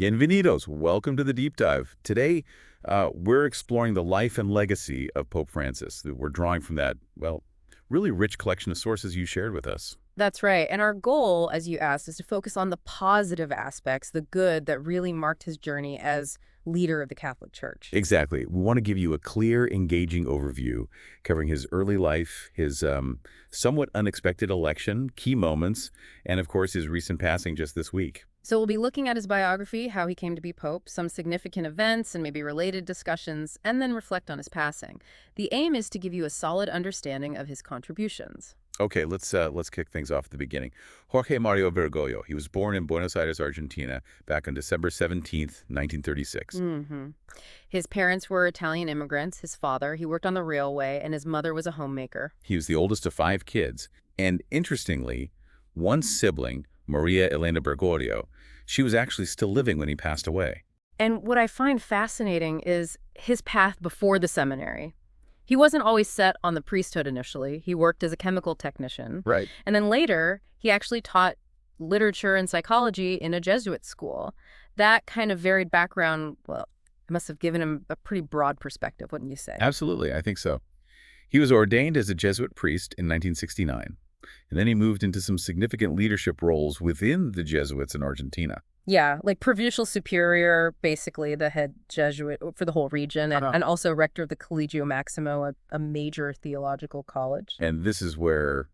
Bienvenidos. Welcome to the Deep Dive. Today, we're exploring the life and legacy of Pope Francis. We're drawing from that, well, really rich collection of sources you shared with us. That's right. And our goal, as you asked, is to focus on the positive aspects, the good that really marked his journey as leader of the Catholic Church. Exactly. We want to give you a clear, engaging overview covering his early life, his somewhat unexpected election, key moments, and of course, his recent passing just this week. So we'll be looking at his biography, how he came to be pope, some significant events and maybe related discussions, and then reflect on his passing. The aim is to give you a solid understanding of his contributions. Okay, let's kick things off at the beginning. Jorge Mario Bergoglio. He was born in Buenos Aires, Argentina, back on December 17th, 1936. hmm His parents were Italian immigrants. His father, he worked on the railway, and his mother was a homemaker. He was the oldest of five kids, and interestingly, one sibling, Maria Elena Bergoglio, she was actually still living when he passed away. And what I find fascinating is his path before the seminary. He wasn't always set on the priesthood initially. He worked as a chemical technician. Right. And then later, he actually taught literature and psychology in a Jesuit school. That kind of varied background, well, must have given him a pretty broad perspective, wouldn't you say? Absolutely, I think so. He was ordained as a Jesuit priest in 1969, and then he moved into some significant leadership roles within the Jesuits in Argentina. Yeah, like Provincial Superior, basically the head Jesuit for the whole region, and also rector of the Collegio Maximo, a major theological college. And this is where,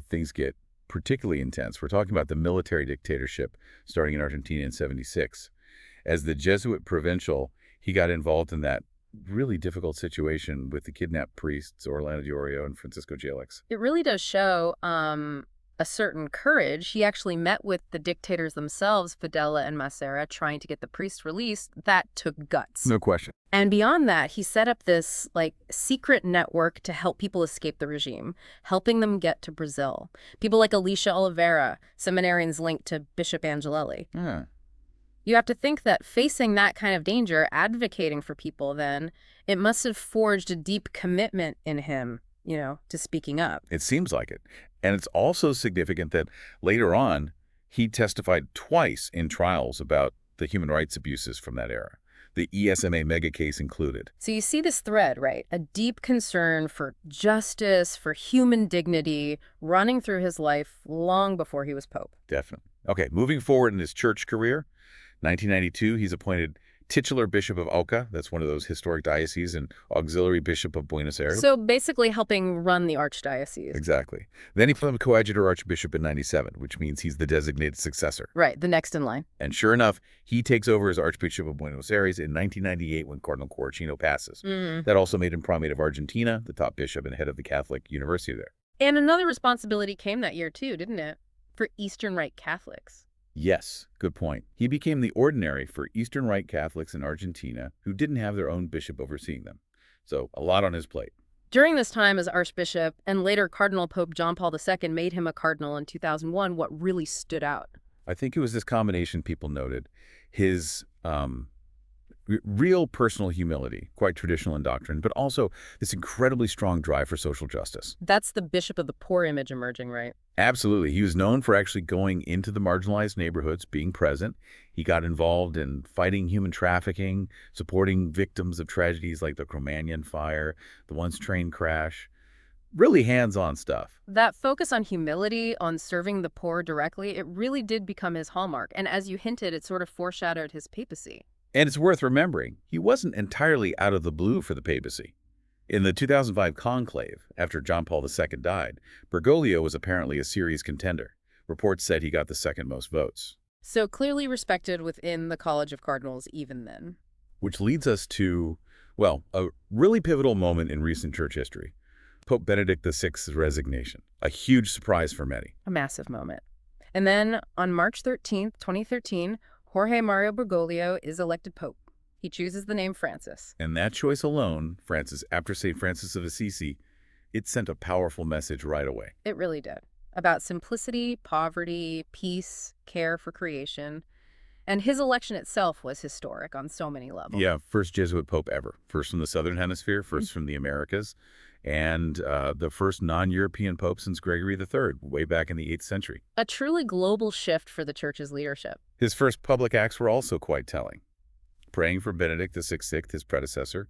things get particularly intense. We're talking about the military dictatorship starting in Argentina in 76. As the Jesuit provincial, he got involved in that really difficult situation with the kidnapped priests, Orlando de Orio and Francisco Jalix. It really does show a certain courage. He actually met with the dictators themselves, Fidela and Macera, trying to get the priests released. That took guts. No question. And beyond that, he set up this secret network to help people escape the regime, helping them get to Brazil. People like Alicia Oliveira, seminarians linked to Bishop Angelelli. Yeah. You have to think that facing that kind of danger, advocating for people then, it must have forged a deep commitment in him, to speaking up. It seems like it. And it's also significant that later on, he testified twice in trials about the human rights abuses from that era, the ESMA mega case included. So you see this thread, right? A deep concern for justice, for human dignity, running through his life long before he was pope. Definitely. Okay, moving forward in his church career, 1992, he's appointed titular bishop of Oca. That's one of those historic dioceses, and auxiliary bishop of Buenos Aires. So basically helping run the archdiocese. Exactly. Then he became coadjutor archbishop in 97, which means he's the designated successor. Right, the next in line. And sure enough, he takes over as Archbishop of Buenos Aires in 1998 when Cardinal Corrachino passes. That also made him primate of Argentina, the top bishop and head of the Catholic University there. And another responsibility came that year too, didn't it? For Eastern Rite Catholics. Yes, good point. He became the ordinary for Eastern Rite Catholics in Argentina who didn't have their own bishop overseeing them. So a lot on his plate. During this time as Archbishop, and later Cardinal Pope John Paul II made him a cardinal in 2001, what really stood out? I think it was this combination people noted. His real personal humility, quite traditional in doctrine, but also this incredibly strong drive for social justice. That's the bishop of the poor image emerging, right? Absolutely. He was known for actually going into the marginalized neighborhoods, being present. He got involved in fighting human trafficking, supporting victims of tragedies like the Cromagnon fire, the once train crash. Really hands-on stuff. That focus on humility, on serving the poor directly, it really did become his hallmark. And as you hinted, it sort of foreshadowed his papacy. And it's worth remembering, he wasn't entirely out of the blue for the papacy. In the 2005 conclave, after John Paul II died, Bergoglio was apparently a serious contender. Reports said he got the second most votes. So clearly respected within the College of Cardinals even then. Which leads us to, well, a really pivotal moment in recent church history. Pope Benedict VI's resignation. A huge surprise for many. A massive moment. And then on March 13th, 2013, Jorge Mario Bergoglio is elected pope. He chooses the name Francis. And that choice alone, Francis, after St. Francis of Assisi, it sent a powerful message right away. It really did. About simplicity, poverty, peace, care for creation. And his election itself was historic on so many levels. Yeah, first Jesuit pope ever. First from the Southern Hemisphere, first from the Americas, and the first non-European pope since Gregory III, way back in the 8th century. A truly global shift for the church's leadership. His first public acts were also quite telling. Praying for Benedict XVI, his predecessor,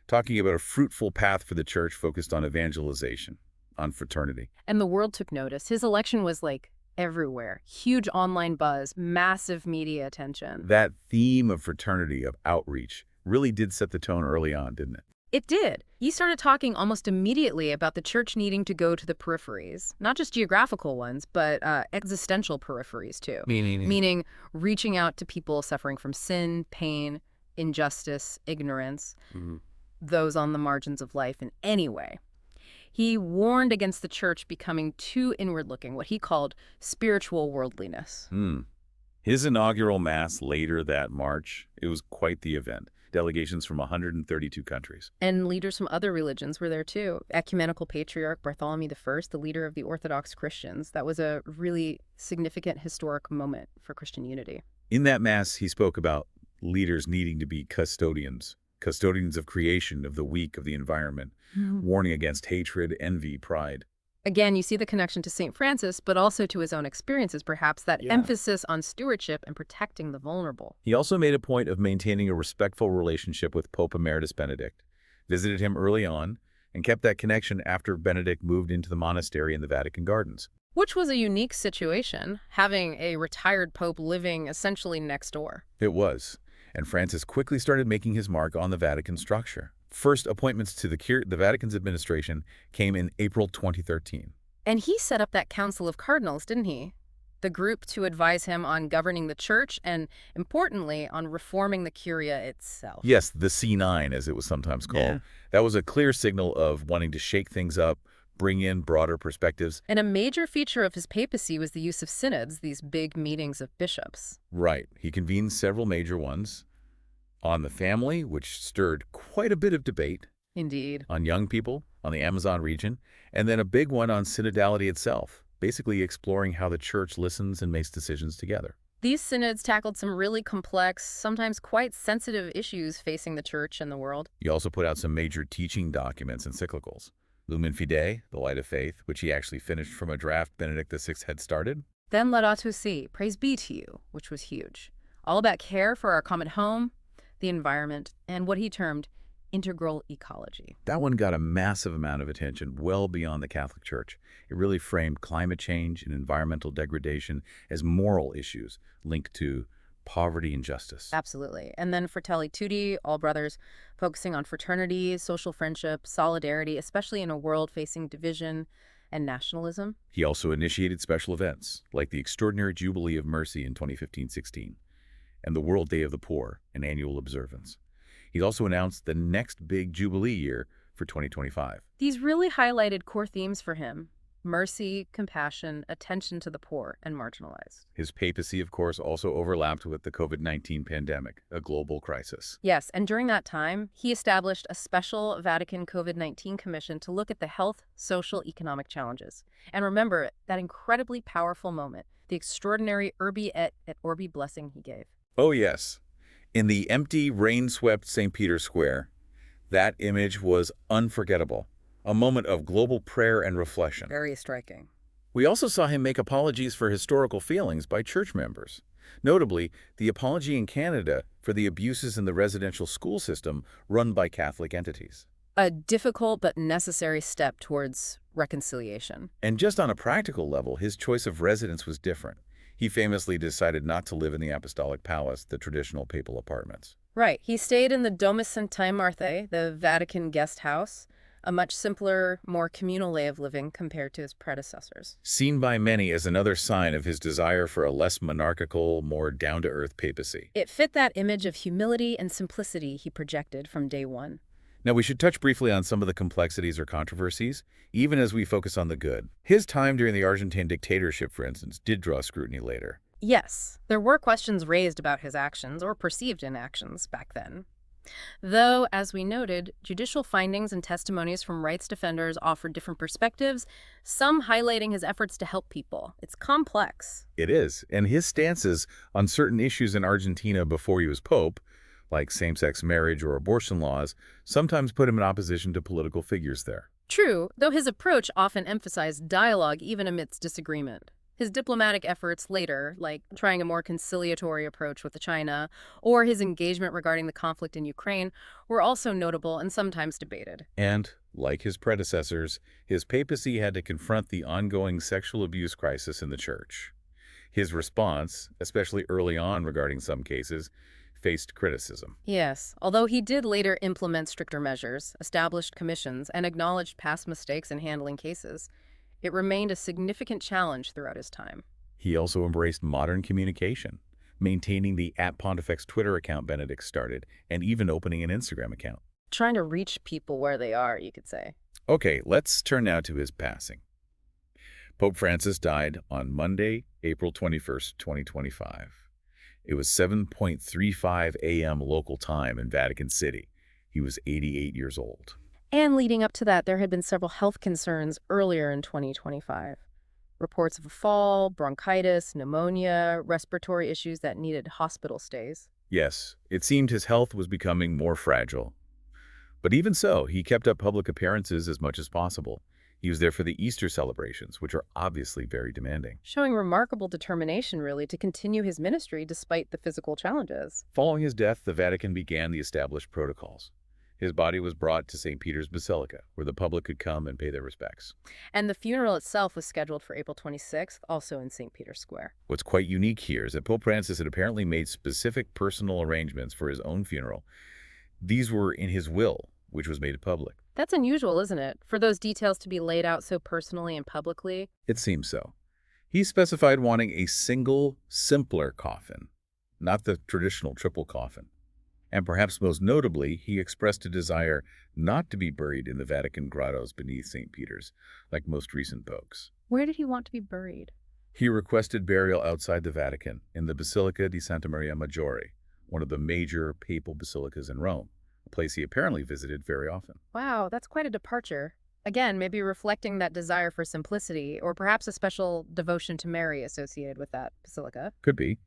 talking about a fruitful path for the church focused on evangelization, on fraternity. And the world took notice. His election was like everywhere. Huge online buzz, massive media attention. That theme of fraternity, of outreach, really did set the tone early on, didn't it? It did. He started talking almost immediately about the church needing to go to the peripheries, not just geographical ones, but existential peripheries too. Meaning reaching out to people suffering from sin, pain, injustice, ignorance, those on the margins of life in any way. He warned against the church becoming too inward-looking, what he called spiritual worldliness. His inaugural Mass later that March, it was quite the event. Delegations from 132 countries. And leaders from other religions were there too. Ecumenical Patriarch Bartholomew I, the leader of the Orthodox Christians. That was a really significant historic moment for Christian unity. In that Mass, he spoke about leaders needing to be custodians of creation, of the weak, of the environment, warning against hatred, envy, pride. Again, you see the connection to St. Francis, but also to his own experiences, perhaps, that emphasis on stewardship and protecting the vulnerable. He also made a point of maintaining a respectful relationship with Pope Emeritus Benedict, visited him early on, and kept that connection after Benedict moved into the monastery in the Vatican Gardens. Which was a unique situation, having a retired pope living essentially next door. It was, and Francis quickly started making his mark on the Vatican structure. First appointments to the Vatican's administration came in April 2013. And he set up that Council of Cardinals, didn't he? The group to advise him on governing the church and, importantly, on reforming the Curia itself. Yes, the C9, as it was sometimes called. Yeah. That was a clear signal of wanting to shake things up, bring in broader perspectives. And a major feature of his papacy was the use of synods, these big meetings of bishops. Right. He convened several major ones. On the family, which stirred quite a bit of debate. Indeed. On young people, on the Amazon region, and then a big one on synodality itself, basically exploring how the church listens and makes decisions together. These synods tackled some really complex, sometimes quite sensitive issues facing the church and the world. He also put out some major teaching documents, encyclicals. Lumen Fidei, The Light of Faith, which he actually finished from a draft Benedict XVI had started. Then Laudato Si, Praise Be to You, which was huge. All about care for our common home, the environment, and what he termed integral ecology. That one got a massive amount of attention well beyond the Catholic Church. It really framed climate change and environmental degradation as moral issues linked to poverty and justice. Absolutely. And then Fratelli Tutti, All Brothers, focusing on fraternity, social friendship, solidarity, especially in a world facing division and nationalism. He also initiated special events, like the Extraordinary Jubilee of Mercy in 2015-16. And the World Day of the Poor, an annual observance. He also announced the next big Jubilee year for 2025. These really highlighted core themes for him: mercy, compassion, attention to the poor and marginalized. His papacy, of course, also overlapped with the COVID-19 pandemic, a global crisis. Yes, and during that time, he established a special Vatican COVID-19 commission to look at the health, social, economic challenges. And remember that incredibly powerful moment, the extraordinary Urbi et Orbi blessing he gave. Oh, yes. In the empty, rain-swept St. Peter's Square, that image was unforgettable. A moment of global prayer and reflection. Very striking. We also saw him make apologies for historical feelings by church members. Notably, the apology in Canada for the abuses in the residential school system run by Catholic entities. A difficult but necessary step towards reconciliation. And just on a practical level, his choice of residence was different. He famously decided not to live in the Apostolic Palace, the traditional papal apartments. Right. He stayed in the Domus Sanctae Marthae, the Vatican guest house, a much simpler, more communal way of living compared to his predecessors. Seen by many as another sign of his desire for a less monarchical, more down-to-earth papacy. It fit that image of humility and simplicity he projected from day one. Now, we should touch briefly on some of the complexities or controversies, even as we focus on the good. His time during the Argentine dictatorship, for instance, did draw scrutiny later. Yes, there were questions raised about his actions or perceived inactions back then. Though, as we noted, judicial findings and testimonies from rights defenders offered different perspectives, some highlighting his efforts to help people. It's complex. It is, and his stances on certain issues in Argentina before he was pope, like same-sex marriage or abortion laws, sometimes put him in opposition to political figures there. True, though his approach often emphasized dialogue even amidst disagreement. His diplomatic efforts later, like trying a more conciliatory approach with China, or his engagement regarding the conflict in Ukraine, were also notable and sometimes debated. And, like his predecessors, his papacy had to confront the ongoing sexual abuse crisis in the church. His response, especially early on regarding some cases, faced criticism. Yes, although he did later implement stricter measures, established commissions, and acknowledged past mistakes in handling cases, it remained a significant challenge throughout his time. He also embraced modern communication, maintaining the @Pontifex Twitter account Benedict started, and even opening an Instagram account. Trying to reach people where they are, you could say. Okay, let's turn now to his passing. Pope Francis died on Monday, April 21st, 2025. It was 7:35 a.m. local time in Vatican City. He was 88 years old. And leading up to that, there had been several health concerns earlier in 2025. Reports of a fall, bronchitis, pneumonia, respiratory issues that needed hospital stays. Yes, it seemed his health was becoming more fragile. But even so, he kept up public appearances as much as possible. He was there for the Easter celebrations, which are obviously very demanding. Showing remarkable determination, really, to continue his ministry despite the physical challenges. Following his death, the Vatican began the established protocols. His body was brought to St. Peter's Basilica, where the public could come and pay their respects. And the funeral itself was scheduled for April 26th, also in St. Peter's Square. What's quite unique here is that Pope Francis had apparently made specific personal arrangements for his own funeral. These were in his will, which was made public. That's unusual, isn't it? For those details to be laid out so personally and publicly. It seems so. He specified wanting a single, simpler coffin, not the traditional triple coffin. And perhaps most notably, he expressed a desire not to be buried in the Vatican grottos beneath St. Peter's, like most recent popes. Where did he want to be buried? He requested burial outside the Vatican, in the Basilica di Santa Maria Maggiore, one of the major papal basilicas in Rome, a place he apparently visited very often. Wow, that's quite a departure. Again, maybe reflecting that desire for simplicity, or perhaps a special devotion to Mary associated with that basilica. Could be.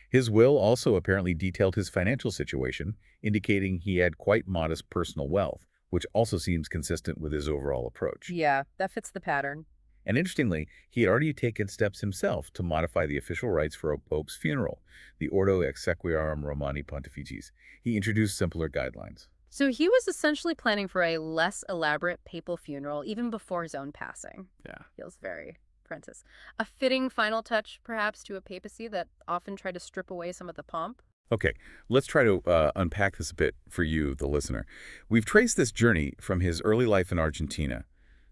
His will also apparently detailed his financial situation, indicating he had quite modest personal wealth, which also seems consistent with his overall approach. Yeah, that fits the pattern. And interestingly, he had already taken steps himself to modify the official rites for a pope's funeral, the Ordo Exequiarum Romani Pontificis. He introduced simpler guidelines. So he was essentially planning for a less elaborate papal funeral even before his own passing. Yeah. Feels very Francis. A fitting final touch, perhaps, to a papacy that often tried to strip away some of the pomp. Okay, let's try to unpack this a bit for you, the listener. We've traced this journey from his early life in Argentina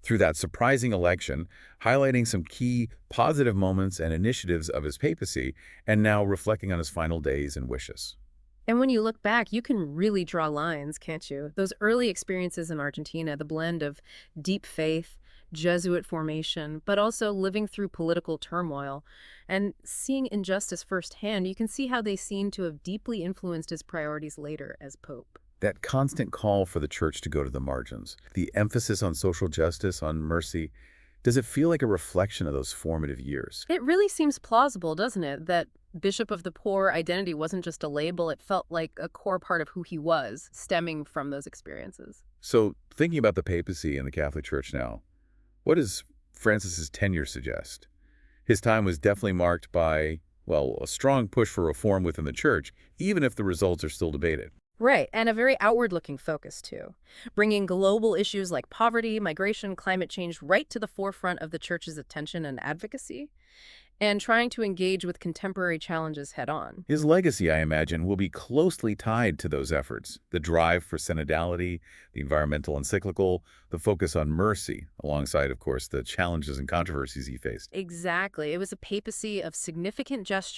through that surprising election, highlighting some key positive moments and initiatives of his papacy, and now reflecting on his final days and wishes. And when you look back, you can really draw lines, can't you? Those early experiences in Argentina, the blend of deep faith, Jesuit formation, but also living through political turmoil and seeing injustice firsthand, you can see how they seem to have deeply influenced his priorities later as Pope. That constant call for the church to go to the margins, the emphasis on social justice, on mercy, does it feel like a reflection of those formative years? It really seems plausible, doesn't it, that Bishop of the Poor identity wasn't just a label, it felt like a core part of who he was, stemming from those experiences. So, thinking about the papacy and the Catholic Church now, what does Francis's tenure suggest? His time was definitely marked by, well, a strong push for reform within the church, even if the results are still debated. Right, and a very outward-looking focus, too. Bringing global issues like poverty, migration, climate change right to the forefront of the church's attention and advocacy, and trying to engage with contemporary challenges head-on. His legacy, I imagine, will be closely tied to those efforts. The drive for synodality, the environmental encyclical, the focus on mercy, alongside, of course, the challenges and controversies he faced. Exactly. It was a papacy of significant gesture